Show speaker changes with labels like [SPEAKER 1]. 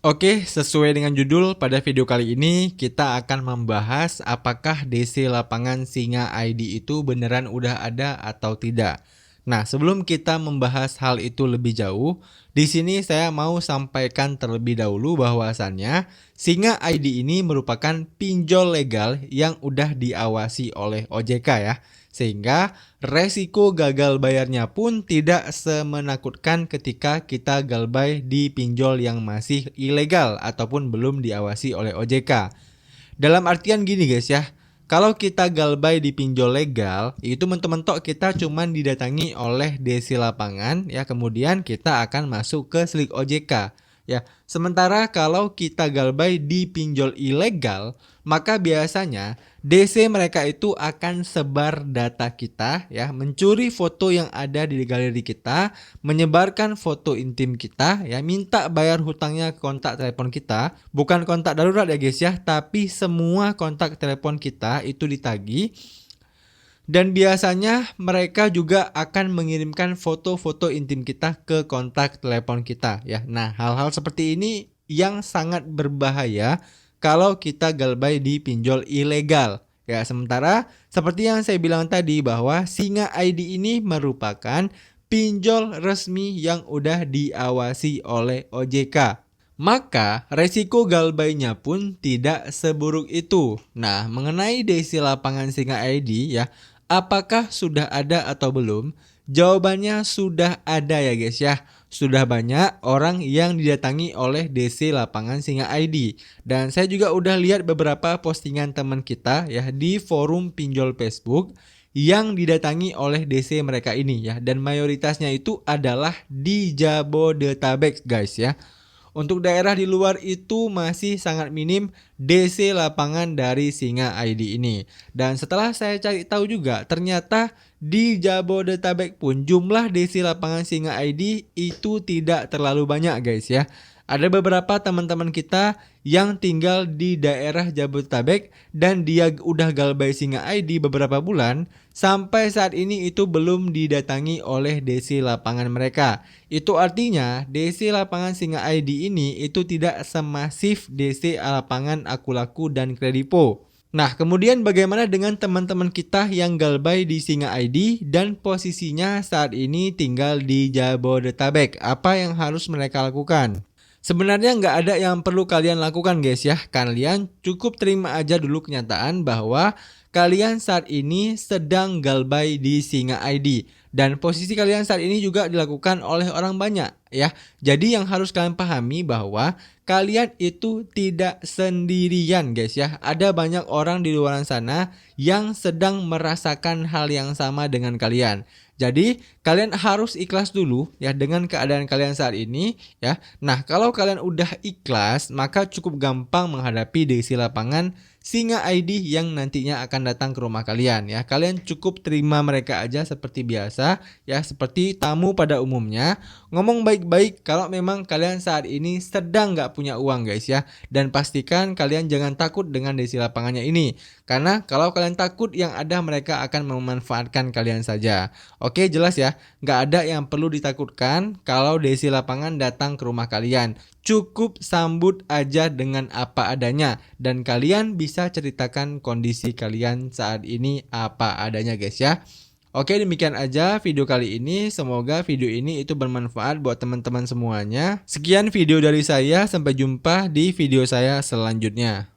[SPEAKER 1] Oke, sesuai dengan judul, pada video kali ini kita akan membahas apakah DC lapangan Singa ID itu beneran udah ada atau tidak. Nah, sebelum kita membahas hal itu lebih jauh, di sini saya mau sampaikan terlebih dahulu bahwasannya Singa ID ini merupakan pinjol legal yang udah diawasi oleh OJK ya. Sehingga resiko gagal bayarnya pun tidak semenakutkan ketika kita galbay di pinjol yang masih ilegal ataupun belum diawasi oleh OJK. Dalam artian gini guys ya, kalau kita galbay di pinjol legal, itu mentok-mentok kita cuman didatangi oleh DC lapangan ya, kemudian kita akan masuk ke slik OJK. Ya, sementara kalau kita galbay di pinjol ilegal, maka biasanya DC mereka itu akan sebar data kita ya, mencuri foto yang ada di galeri kita, menyebarkan foto intim kita ya, minta bayar hutangnya ke kontak telepon kita, bukan kontak darurat ya guys ya, tapi semua kontak telepon kita itu ditagih. Dan biasanya mereka juga akan mengirimkan foto-foto intim kita ke kontak telepon kita ya. Nah, hal-hal seperti ini yang sangat berbahaya kalau kita galbay di pinjol ilegal. Ya, sementara seperti yang saya bilang tadi bahwa Singa ID ini merupakan pinjol resmi yang udah diawasi oleh OJK. Maka resiko galbaynya pun tidak seburuk itu. Nah, mengenai DC lapangan Singa ID ya, apakah sudah ada atau belum? Jawabannya sudah ada ya guys ya. Sudah banyak orang yang didatangi oleh DC lapangan Singa ID. Dan saya juga udah lihat beberapa postingan teman kita ya di forum pinjol Facebook yang didatangi oleh DC mereka ini ya. Dan mayoritasnya itu adalah di Jabodetabek guys ya. Untuk daerah di luar itu masih sangat minim DC lapangan dari Singa ID ini. Dan setelah saya cari tahu juga, ternyata di Jabodetabek pun jumlah DC lapangan Singa ID itu tidak terlalu banyak guys ya. Ada beberapa teman-teman kita yang tinggal di daerah Jabodetabek dan dia udah galbay Singa ID beberapa bulan, sampai saat ini itu belum didatangi oleh DC lapangan mereka. Itu artinya DC lapangan Singa ID ini itu tidak semasif DC lapangan Akulaku dan Kredipo. Nah, kemudian bagaimana dengan teman-teman kita yang galbay di Singa ID dan posisinya saat ini tinggal di Jabodetabek? Apa yang harus mereka lakukan? Sebenarnya nggak ada yang perlu kalian lakukan guys ya. Kalian cukup terima aja dulu kenyataan bahwa kalian saat ini sedang galbay di Singa ID. Dan posisi kalian saat ini juga dilakukan oleh orang banyak ya. Jadi yang harus kalian pahami bahwa kalian itu tidak sendirian guys ya. Ada banyak orang di luar sana yang sedang merasakan hal yang sama dengan kalian. Jadi kalian harus ikhlas dulu ya dengan keadaan kalian saat ini ya. Nah, kalau kalian udah ikhlas, maka cukup gampang menghadapi DC lapangan Singa ID yang nantinya akan datang ke rumah kalian ya. Kalian cukup terima mereka aja seperti biasa ya, seperti tamu pada umumnya. Ngomong baik-baik kalau memang kalian saat ini sedang nggak punya uang guys ya. Dan pastikan kalian jangan takut dengan DC lapangannya ini. Karena kalau kalian takut, yang ada mereka akan memanfaatkan kalian saja. Oke, jelas ya, nggak ada yang perlu ditakutkan kalau DC lapangan datang ke rumah kalian. Cukup sambut aja dengan apa adanya dan kalian bisa ceritakan kondisi kalian saat ini apa adanya guys ya. Oke, demikian aja video kali ini. Semoga video ini itu bermanfaat buat teman-teman semuanya. Sekian video dari saya, sampai jumpa di video saya selanjutnya.